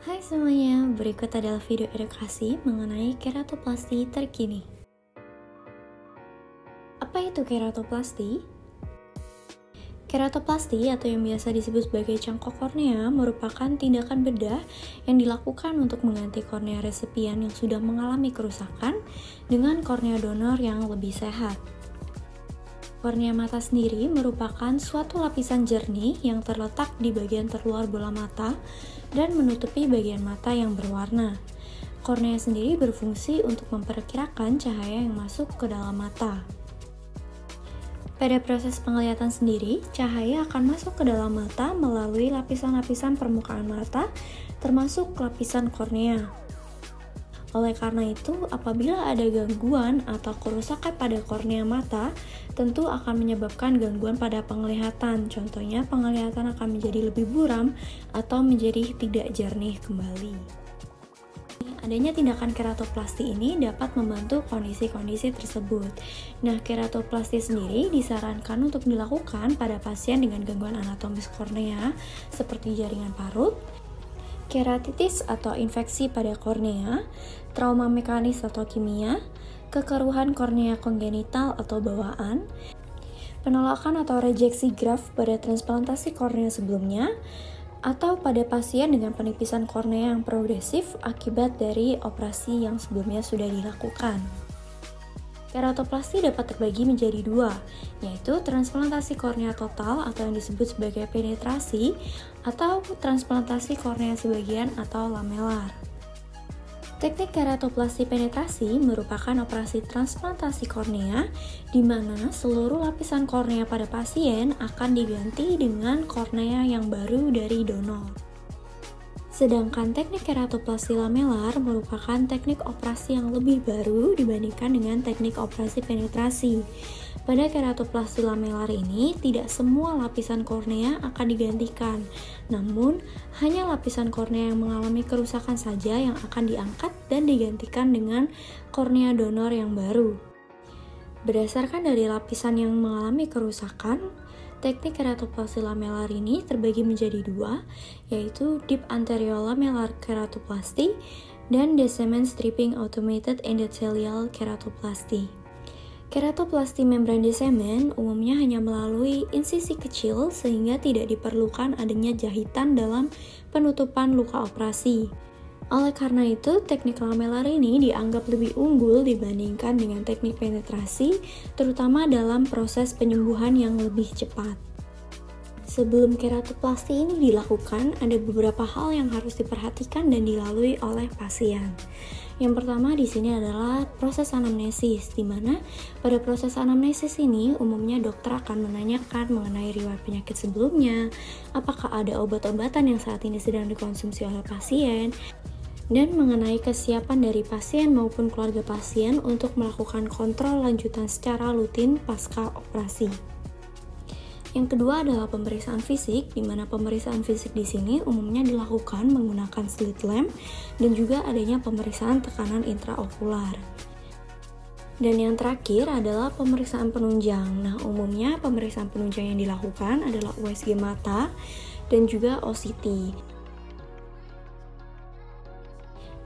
Hai semuanya, berikut adalah video edukasi mengenai keratoplasti terkini. Apa itu keratoplasti? Keratoplasti atau yang biasa disebut sebagai cangkok kornea merupakan tindakan bedah yang dilakukan untuk mengganti kornea resepian yang sudah mengalami kerusakan dengan kornea donor yang lebih sehat. Kornea mata sendiri merupakan suatu lapisan jernih yang terletak di bagian terluar bola mata dan menutupi bagian mata yang berwarna. Kornea sendiri berfungsi untuk memperkirakan cahaya yang masuk ke dalam mata. Pada proses penglihatan sendiri, cahaya akan masuk ke dalam mata melalui lapisan-lapisan permukaan mata, termasuk lapisan kornea. Oleh karena itu, apabila ada gangguan atau kerusakan pada kornea mata, tentu akan menyebabkan gangguan pada penglihatan. Contohnya, penglihatan akan menjadi lebih buram atau menjadi tidak jernih kembali. Adanya tindakan keratoplasti ini dapat membantu kondisi-kondisi tersebut. Nah, keratoplasti sendiri disarankan untuk dilakukan pada pasien dengan gangguan anatomis kornea seperti jaringan parut, keratitis atau infeksi pada kornea, trauma mekanis atau kimia, kekeruhan kornea kongenital atau bawaan, penolakan atau rejeksi graft pada transplantasi kornea sebelumnya, atau pada pasien dengan penipisan kornea yang progresif akibat dari operasi yang sebelumnya sudah dilakukan. Keratoplasti dapat terbagi menjadi dua, yaitu transplantasi kornea total atau yang disebut sebagai penetrasi, atau transplantasi kornea sebagian atau lamelar. Teknik keratoplasti penetrasi merupakan operasi transplantasi kornea di mana seluruh lapisan kornea pada pasien akan diganti dengan kornea yang baru dari donor. Sedangkan teknik keratoplasti lamelar merupakan teknik operasi yang lebih baru dibandingkan dengan teknik operasi penetrasi. Pada keratoplasti lamelar ini, tidak semua lapisan kornea akan digantikan, namun hanya lapisan kornea yang mengalami kerusakan saja yang akan diangkat dan digantikan dengan kornea donor yang baru. Berdasarkan dari lapisan yang mengalami kerusakan, teknik keratoplasti lamelar ini terbagi menjadi dua, yaitu deep anterior-lamellar keratoplasti dan descending stripping automated endothelial keratoplasti. Keratoplasti membran descending umumnya hanya melalui insisi kecil sehingga tidak diperlukan adanya jahitan dalam penutupan luka operasi. Oleh karena itu, teknik lamelar ini dianggap lebih unggul dibandingkan dengan teknik penetrasi, terutama dalam proses penyembuhan yang lebih cepat. Sebelum keratoplasti ini dilakukan, ada beberapa hal yang harus diperhatikan dan dilalui oleh pasien. Yang pertama di sini adalah proses anamnesis, di mana pada proses anamnesis ini umumnya dokter akan menanyakan mengenai riwayat penyakit sebelumnya, apakah ada obat-obatan yang saat ini sedang dikonsumsi oleh pasien, dan mengenai kesiapan dari pasien maupun keluarga pasien untuk melakukan kontrol lanjutan secara rutin pasca operasi. Yang kedua adalah pemeriksaan fisik, di mana pemeriksaan fisik di sini umumnya dilakukan menggunakan slit lamp dan juga adanya pemeriksaan tekanan intraokular. Dan yang terakhir adalah pemeriksaan penunjang. Nah, umumnya pemeriksaan penunjang yang dilakukan adalah USG mata dan juga OCT.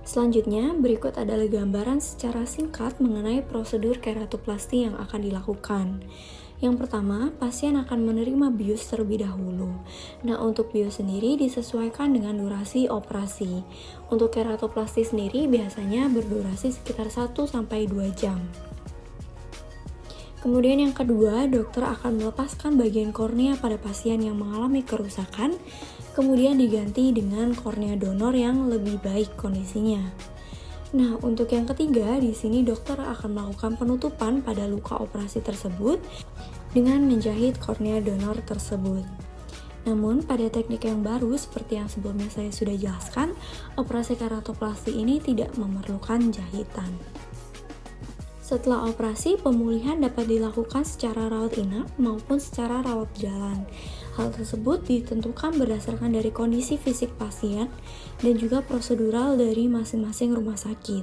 Selanjutnya, berikut adalah gambaran secara singkat mengenai prosedur keratoplasti yang akan dilakukan. Yang pertama, pasien akan menerima bius terlebih dahulu. Nah, untuk bius sendiri disesuaikan dengan durasi operasi. Untuk keratoplasti sendiri biasanya berdurasi sekitar 1-2 jam. Kemudian yang kedua, dokter akan melepaskan bagian kornea pada pasien yang mengalami kerusakan, kemudian diganti dengan kornea donor yang lebih baik kondisinya. Nah, untuk yang ketiga, di sini dokter akan melakukan penutupan pada luka operasi tersebut dengan menjahit kornea donor tersebut. Namun, pada teknik yang baru seperti yang sebelumnya saya sudah jelaskan, operasi keratoplasti ini tidak memerlukan jahitan. Setelah operasi, pemulihan dapat dilakukan secara rawat inap maupun secara rawat jalan. Hal tersebut ditentukan berdasarkan dari kondisi fisik pasien dan juga prosedural dari masing-masing rumah sakit.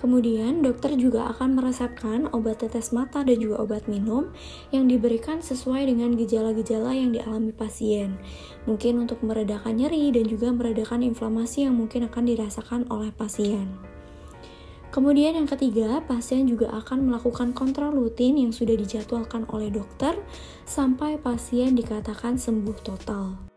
Kemudian, dokter juga akan meresepkan obat tetes mata dan juga obat minum yang diberikan sesuai dengan gejala-gejala yang dialami pasien. Mungkin untuk meredakan nyeri dan juga meredakan inflamasi yang mungkin akan dirasakan oleh pasien. Kemudian yang ketiga, pasien juga akan melakukan kontrol rutin yang sudah dijadwalkan oleh dokter sampai pasien dikatakan sembuh total.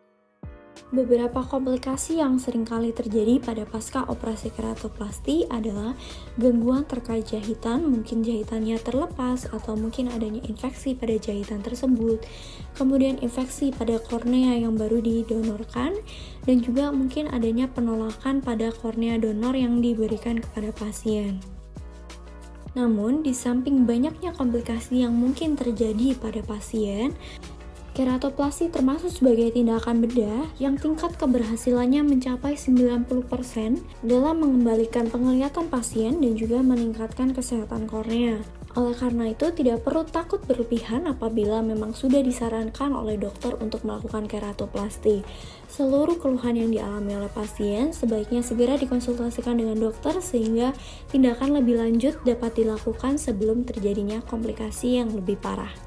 Beberapa komplikasi yang seringkali terjadi pada pasca operasi keratoplasti adalah gangguan terkait jahitan, mungkin jahitannya terlepas atau mungkin adanya infeksi pada jahitan tersebut, kemudian infeksi pada kornea yang baru didonorkan, dan juga mungkin adanya penolakan pada kornea donor yang diberikan kepada pasien. Namun, di samping banyaknya komplikasi yang mungkin terjadi pada pasien, keratoplasti termasuk sebagai tindakan bedah yang tingkat keberhasilannya mencapai 90% dalam mengembalikan penglihatan pasien dan juga meningkatkan kesehatan kornea. Oleh karena itu, tidak perlu takut berlebihan apabila memang sudah disarankan oleh dokter untuk melakukan keratoplasti. Seluruh keluhan yang dialami oleh pasien sebaiknya segera dikonsultasikan dengan dokter sehingga tindakan lebih lanjut dapat dilakukan sebelum terjadinya komplikasi yang lebih parah.